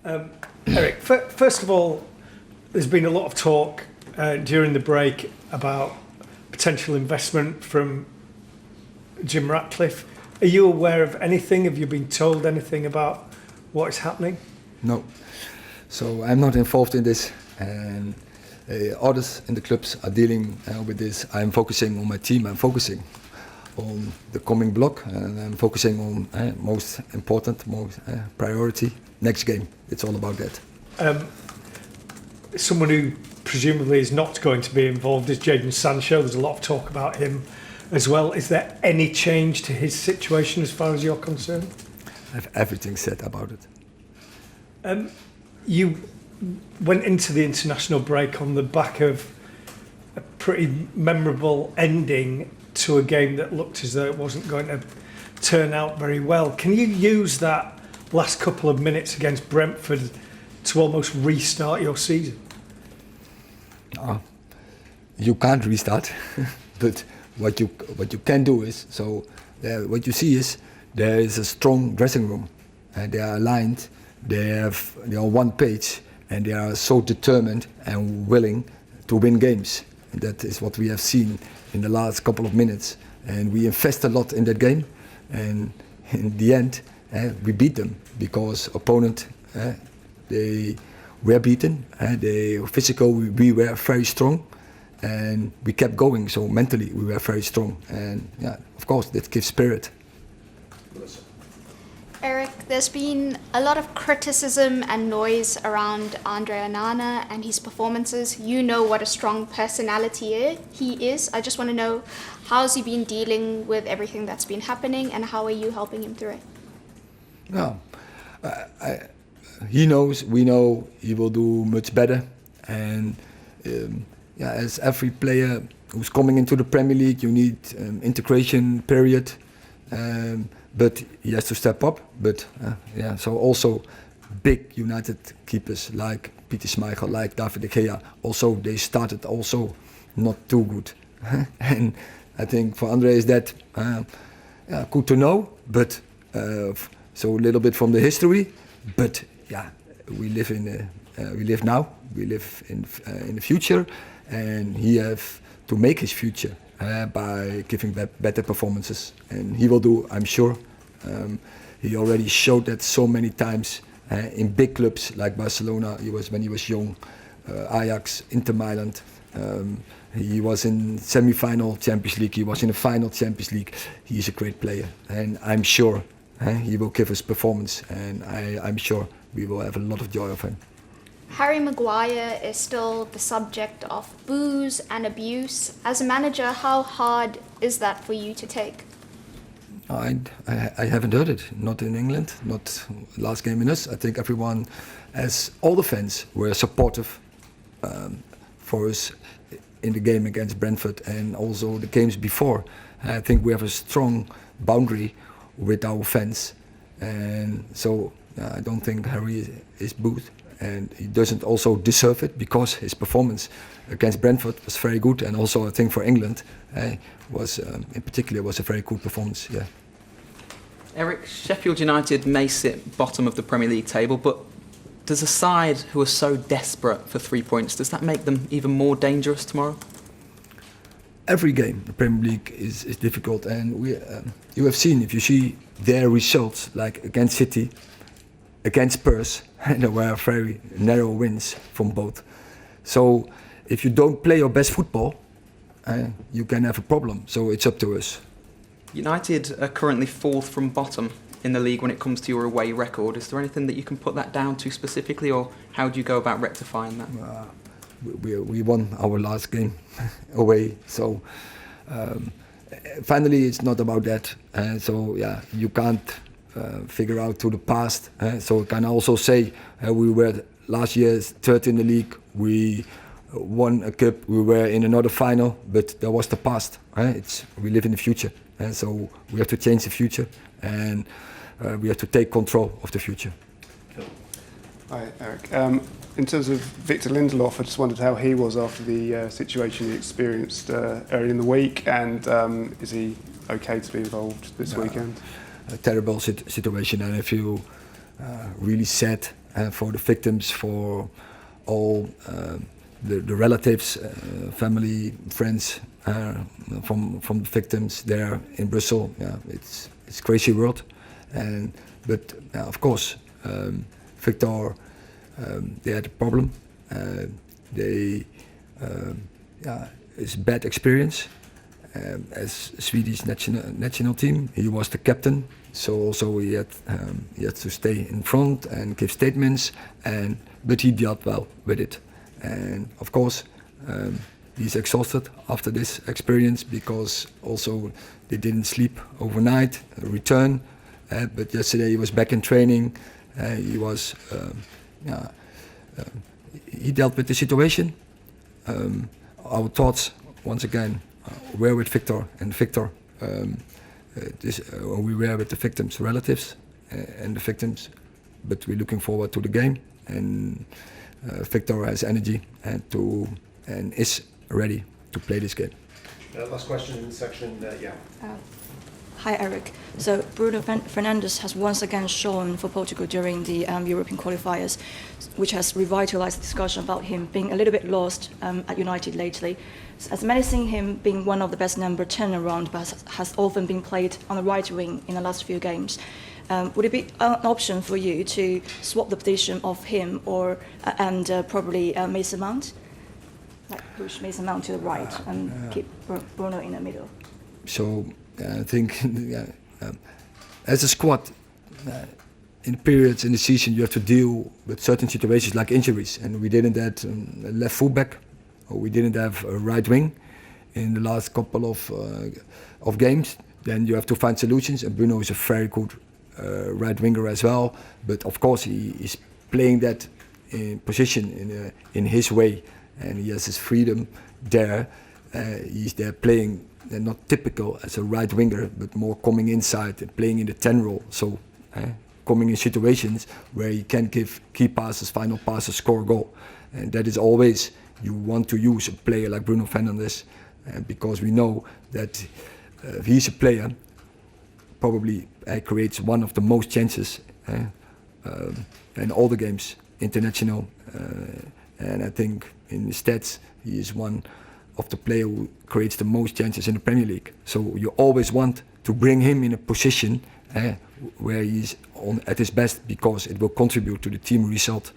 Erik, first of all, there's been a lot of talk during the break about potential investment from Jim Ratcliffe. Are you aware of anything? Have you been told anything about what is happening? No. So I'm not involved in this, and others in the clubs are dealing with this. I'm focusing on my team. I'm focusing on the coming block, and I'm focusing on most important, most priority next game. It's all about that. Someone who presumably is not going to be involved is Jadon Sancho. There's a lot of talk about him as well. Is there any change to his situation as far as you're concerned? I have everything said about it. You went into the international break on the back of a pretty memorable ending to a game that looked as though it wasn't going to turn out very well. Can you use that last couple of minutes against Brentford to almost restart your season? You can't restart, but what you can do is, what you see is there is a strong dressing room, and they are aligned. They are on one page, and they are so determined and willing to win games. And that is what we have seen in the last couple of minutes. And we invest a lot in that game, and in the end, we beat them because opponent they were beaten. They were physical. We were very strong, and we kept going. So mentally, we were very strong, and of course, that gives spirit. Erik, there's been a lot of criticism and noise around AndreAndre and his performances. You know what a strong personality he is. I just want to know, how's he been dealing with everything that's been happening, and how are you helping him through it? He knows, we know he will do much better. And as every player who's coming into the Premier League, you need integration period. But he has to step up. But so also big United keepers like Peter Schmeichel, like David de Gea, also they started also not too good. And I think for Andre is that good to know, but so a little bit from the history. But we live now, we live in the future, and he have to make his future by giving better performances, and he will do, I'm sure. He already showed that so many times in big clubs like Barcelona. When he was young, Ajax, Inter Milan. He was in semi-final Champions League. He was in the final Champions League. He is a great player, and I'm sure he will give us performance, and I'm sure we will have a lot of joy of him. Harry Maguire is still the subject of boos and abuse. As a manager, how hard is that for you to take? I haven't heard it. Not in England, not last game in us. I think everyone, as all the fans, were supportive for us in the game against Brentford and also the games before. I think we have a strong boundary with our fans, and so I don't think Harry is booed. And he doesn't also deserve it because his performance against Brentford was very good, and also I think for England was in particular was a very good performance. Yeah. Erik, Sheffield United may sit bottom of the Premier League table, but does a side who are so desperate for 3 points, does that make them even more dangerous tomorrow? Every game, the Premier League is difficult, and you have seen, if you see their results, like against City, against Spurs, there were very narrow wins from both. So if you don't play your best football, you can have a problem. So it's up to us. United are currently fourth from bottom in the league when it comes to your away record. Is there anything that you can put that down to specifically, or how do you go about rectifying that? We won our last game away, so finally it's not about that. You can't figure out to the past. So I can also say we were last year third in the league. We won a cup. We were in another final, but that was the past. We live in the future, so we have to change the future, and we have to take control of the future. Hi, Erik. In terms of Victor Lindelof, I just wondered how he was after the situation he experienced early in the week, and is he okay to be involved this weekend? A terrible situation, and I feel really sad for the victims, for all the relatives, family, friends from the victims there in Brussels. Yeah, it's crazy world, but of course, Victor, they had a problem. It's a bad experience. As Swedish national team, he was the captain, so also he had to stay in front and give statements, but he dealt well with it. And of course, he's exhausted after this experience because also they didn't sleep overnight, return. But yesterday he was back in training. He dealt with the situation. Our thoughts, once again, were with Victor, and Victor, we were with the victims' relatives and the victims, but we're looking forward to the game, and Victor has energy and is ready to play this game. Last question in the section, yeah. Hi, Erik. So Bruno Fernandes has once again shown for Portugal during the European qualifiers, which has revitalized the discussion about him being a little bit lost at United lately. As many seen him being one of the best number 10 around, but has often been played on the right wing in the last few games. Would it be an option for you to swap the position of him and probably Mason Mount? Like push Mason Mount to the right and keep Bruno in the middle? So I think as a squad, in periods in the season you have to deal with certain situations like injuries, and we didn't have a left fullback, or we didn't have a right wing in the last couple of games. Then you have to find solutions, and Bruno is a very good right winger as well. But of course he is playing that position in his way, and he has his freedom there. He's there playing. They're not typical as a right winger, but more coming inside and playing in the 10 role. So coming in situations where he can give key passes, final passes, score a goal. And that is always, you want to use a player like Bruno Fernandes, because we know that he's a player, probably creates one of the most chances in all the games, international. And I think in the stats, he is one of the player who creates the most chances in the Premier League. So you always want to bring him in a position where he's at his best, because it will contribute to the team result